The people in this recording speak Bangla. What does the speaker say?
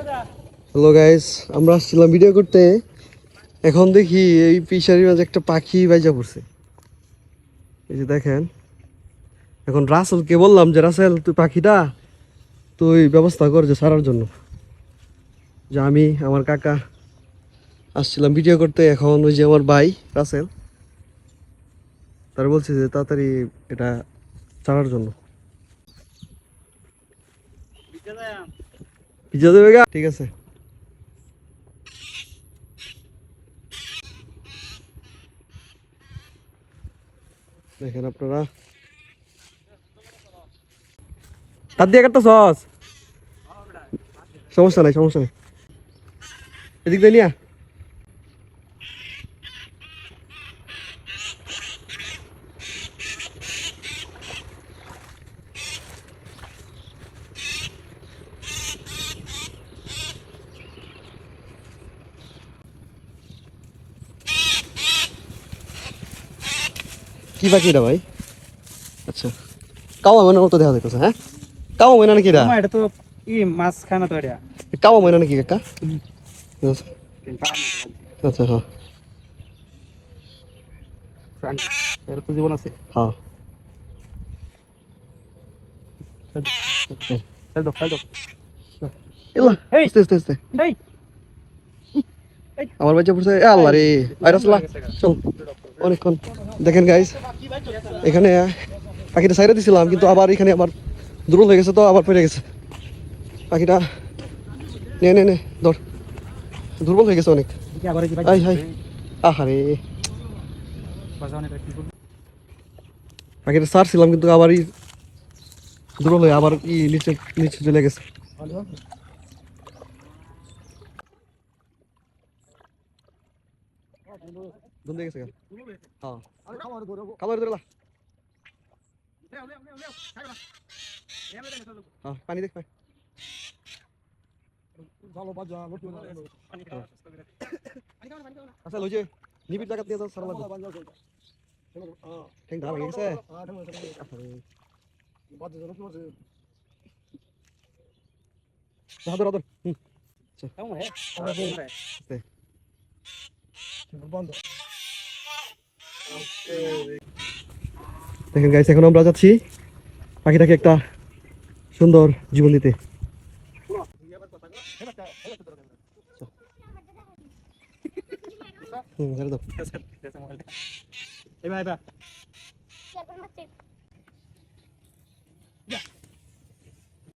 হ্যালো গাইস, আমরা আসছিলাম ভিডিও করতে। এখন দেখি এই ফিশারির মাঝে একটা পাখি বাইজা পড়ছে। এই যে দেখেন, এখন রাসেলকে বললাম যে রাসেল তুই পাখিটা তুই ব্যবস্থা কর যে ছাড়ার জন্য। যে আমি আমার কাকা আসছিলাম ভিডিও করতে, এখন ওই যে আমার ভাই রাসেল তার বলছে যে তাড়াতাড়ি এটা ছাড়ার জন্য। ভিজা দেবে গা, ঠিক আছে। দেখেন আপনারা হাত দিয়ে কাটতে সস, সমস্যা নাই সমস্যা নেই, এদিক দিয়ে নিয়া। কি পাখি এটা ভাই? আচ্ছা, কাওয়া ময়নার মতো দেখা যাইতেছে। হ্যাঁ, কাওয়া ময়না নাকি এটা? এটা তো মাছ খায় না তো এটা। কাওয়া ময়না নাকি কাকা? আচ্ছা, হ্যাঁ এর তো জীবন আছে। হ্যাঁ। চল দাও, চল দাও। এলা এই আস্তে আস্তে আস্তে, এই আমার বাচ্চা পড়ছে। এ আল্লাহ রে, আয় রাসলা চল। অনেকক্ষণ দেখেন গাইস, এখানে পাখিটা সাইরে দিছিলাম কিন্তু আবার এখানে আবার দুর্বল হয়ে গেছে, তো আবার পড়ে গেছে পাখিটা। নে নে নে ধর, দুর্বল হয়ে গেছে অনেক। আই হাই, আহারে পাখিটা ছাড়ছিলাম কিন্তু আবারই দুর্বল হয়ে আবার নিচে নিচে চলে গেছে। ধরে গেছে হ্যাঁ, খাবার ধরে হ্যাঁ, পানি দেখ ভাই। আচ্ছা ওই যে নিবিড় জায়গা দিয়ে সারা লাগবে। ঠ্যাং ধার হয়ে গেছে। আদর আদর। দেখেন গাইস, এখন আমরা যাচ্ছি পাখিটাকে একটা সুন্দর জীবন দিতে। ছেড়ে দাও।